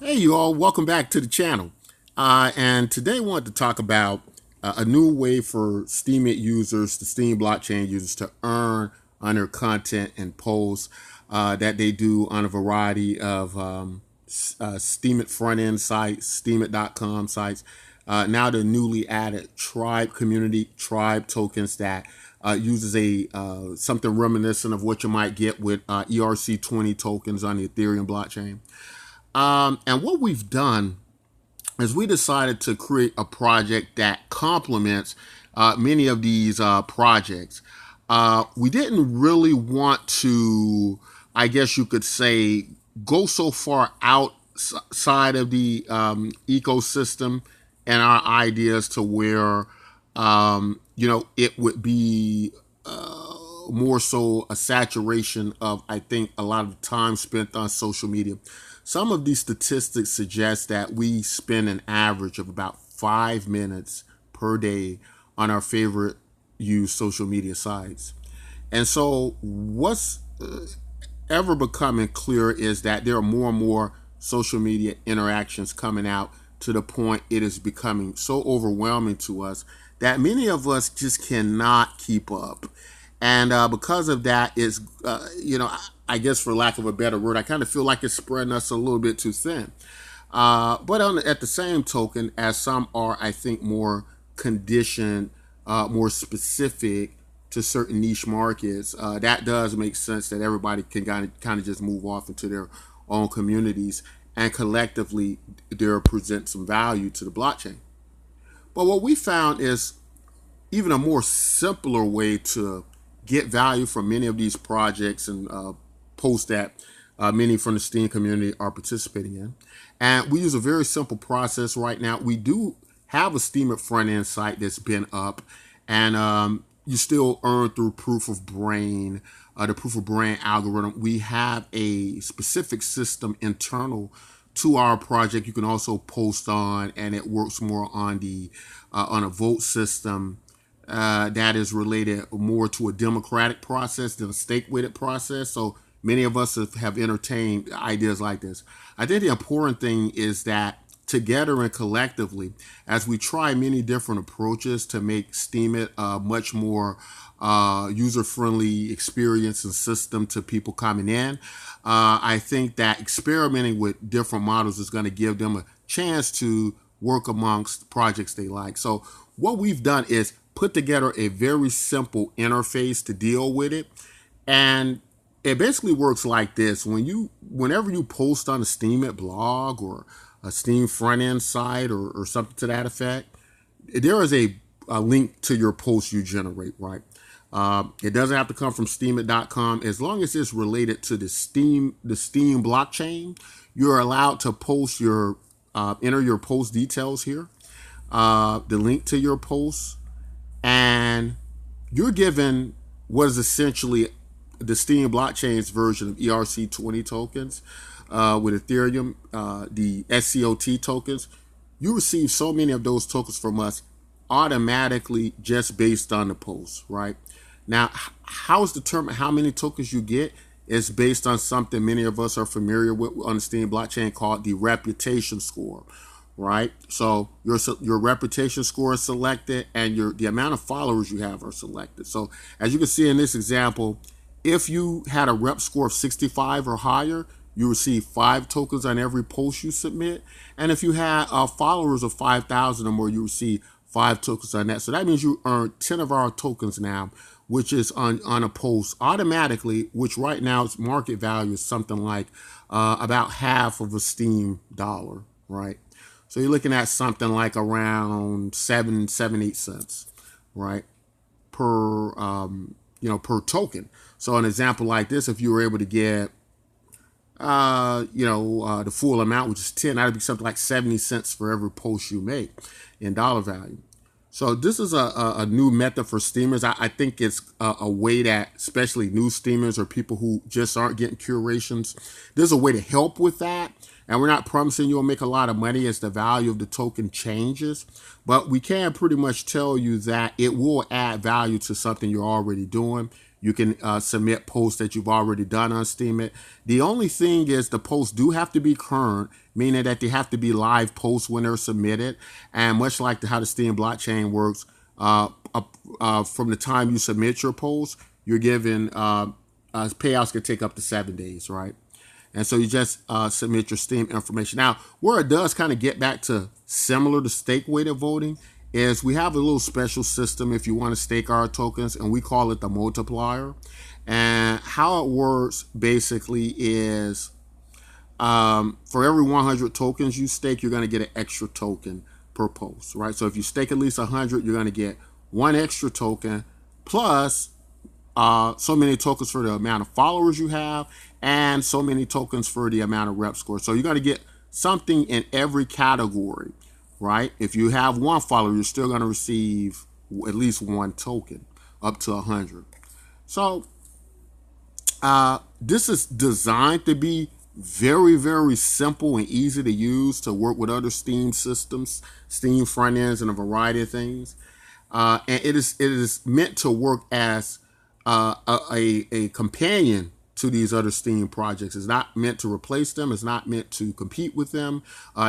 Hey, you all, welcome back to the channel. And today I wanted to talk about a new way for Steem users, the Steem blockchain users, to earn on their content and posts that they do on a variety of Steemit front end sites, Steemit.com sites. Now the newly added Tribe community, Tribe tokens that uses a something reminiscent of what you might get with ERC20 tokens on the Ethereum blockchain. And what we've done is we decided to create a project that complements many of these projects. We didn't really want to, I guess you could say, go so far outside of the ecosystem and our ideas to where, it would be more so a saturation of, I think, a lot of time spent on social media. Some of these statistics suggest that we spend an average of about 5 minutes per day on our favorite used social media sites. And so what's ever becoming clear is that there are more and more social media interactions coming out to the point it is becoming so overwhelming to us that many of us just cannot keep up. And because of that, is I guess for lack of a better word, I kind of feel like it's spreading us a little bit too thin. At the same token, as some are, I think, more conditioned, more specific to certain niche markets, that does make sense that everybody can kind of just move off into their own communities and collectively there present some value to the blockchain. But what we found is even a more simpler way to get value from many of these projects and posts that many from the Steem community are participating in. And we use a very simple process right now. We do have a Steem front end site that's been up, and you still earn through proof of brain, the proof of brain algorithm. We have a specific system internal to our project you can also post on, and it works more on the on a vote system that is related more to a democratic process than a stake-weighted process. So many of us have entertained ideas like this. I think the important thing is that together and collectively, as we try many different approaches to make Steemit a much more user-friendly experience and system to people coming in, I think that experimenting with different models is going to give them a chance to work amongst projects they like. So what we've done is put together a very simple interface to deal with it. And it basically works like this. Whenever you post on a Steemit blog or a Steem front end site or something to that effect, there is a link to your post you generate, right? It doesn't have to come from Steemit.com. As long as it's related to the Steem blockchain, you're allowed to post your enter your post details here, the link to your post, and you're given what is essentially the Steem blockchain's version of ERC20 tokens with Ethereum, the SCOT tokens. You receive so many of those tokens from us automatically just based on the post, right? Now, how is determined how many tokens you get is based on something many of us are familiar with on the Steem blockchain called the reputation score, right? So your reputation score is selected and the amount of followers you have are selected. So as you can see in this example, if you had a rep score of 65 or higher, you receive 5 tokens on every post you submit. And if you had followers of 5,000 or more, you receive 5 tokens on that. So that means you earn 10 of our tokens now, which is on a post automatically, which right now its market value is something like about half of a Steem dollar, right? So you're looking at something like around 8 cents, right, per per token. So an example like this, if you were able to get the full amount, which is 10, that'd be something like 70 cents for every post you make in dollar value. So this is a new method for Steemers. I think it's a way that especially new Steemers or people who just aren't getting curations, there's a way to help with that. And we're not promising you'll make a lot of money as the value of the token changes, but we can pretty much tell you that it will add value to something you're already doing. You can submit posts that you've already done on Steemit. The only thing is the posts do have to be current, meaning that they have to be live posts when they're submitted. And much like how the Steem blockchain works, from the time you submit your post, you're given payouts can take up to 7 days, right? And so you just submit your Steem information. Now, where it does kind of get back to similar to stake-weighted voting is we have a little special system if you want to stake our tokens, and we call it the multiplier. And how it works basically is for every 100 tokens you stake, you're going to get an extra token per post, right? So if you stake at least 100, you're going to get one extra token plus so many tokens for the amount of followers you have and so many tokens for the amount of rep score. So you're going to get something in every category, right? If you have one follower, you're still going to receive at least one token up to 100. So this is designed to be very, very simple and easy to use to work with other Steem systems, Steem front ends, and a variety of things. And it is meant to work as a companion to these other Steem projects. It's not meant to replace them. It's not meant to compete with them.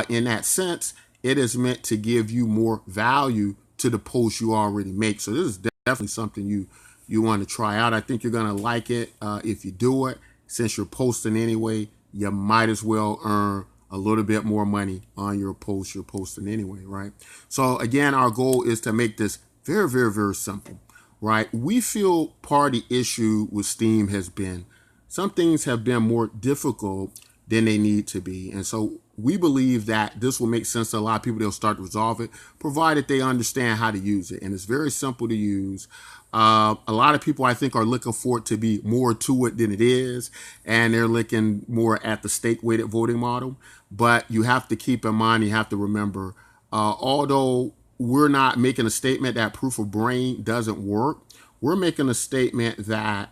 In that sense, it is meant to give you more value to the posts you already make. So this is definitely something you want to try out. I think you're going to like it if you do it. Since you're posting anyway, you might as well earn a little bit more money on your post you're posting anyway, right? So again, our goal is to make this very, very, very simple, right? We feel part of the issue with Steem has been some things have been more difficult than they need to be. And so we believe that this will make sense to a lot of people. They'll start to resolve it, provided they understand how to use it. And it's very simple to use. A lot of people, I think, are looking for it to be more to it than it is. And they're looking more at the stake-weighted voting model. But you have to keep in mind, you have to remember, although we're not making a statement that proof of brain doesn't work, we're making a statement that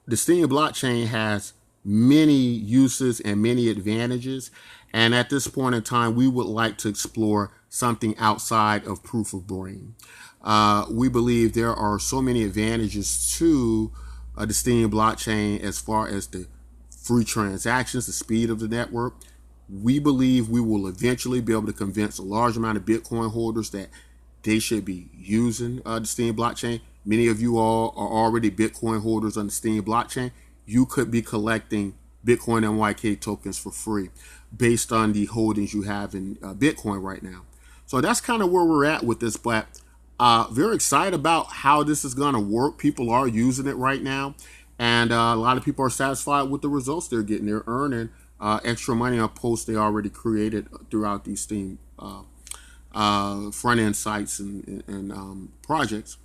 the Steem blockchain has many uses and many advantages. And at this point in time, we would like to explore something outside of proof of brain. We believe there are so many advantages to the Steem blockchain as far as the free transactions, the speed of the network. We believe we will eventually be able to convince a large amount of Bitcoin holders that they should be using the Steem blockchain. Many of you all are already Bitcoin holders on the Steem blockchain. You could be collecting Bitcoin NYK tokens for free based on the holdings you have in Bitcoin right now. So that's kind of where we're at with this, but very excited about how this is going to work. People are using it right now, and a lot of people are satisfied with the results they're getting. They're earning extra money on posts they already created throughout these Steem front-end sites and projects.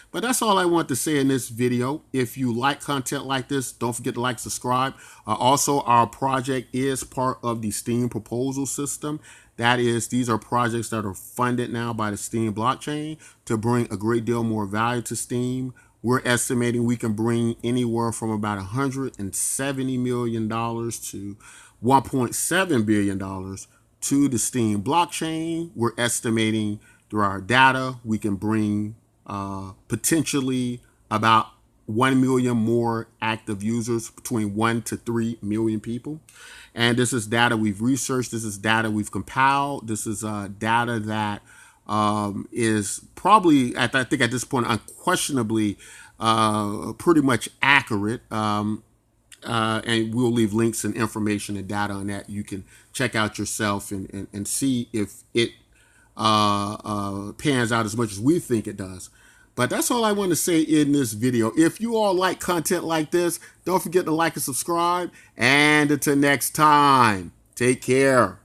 But that's all I want to say in this video. If you like content like this, don't forget to like, subscribe. Also, our project is part of the Steem proposal system. That is, these are projects that are funded now by the Steem blockchain to bring a great deal more value to Steem. We're estimating we can bring anywhere from about $170 million to $1.7 billion to the Steem blockchain. We're estimating through our data we can bring potentially about 1 million more active users, between 1 to 3 million people. And this is data we've researched. This is data we've compiled. This is data that is probably, I think at this point, unquestionably pretty much accurate. And we'll leave links and information and data on that. You can check out yourself and see if it pans out as much as we think it does. But that's all I want to say in this video. If you all like content like this, don't forget to like and subscribe. And until next time, take care.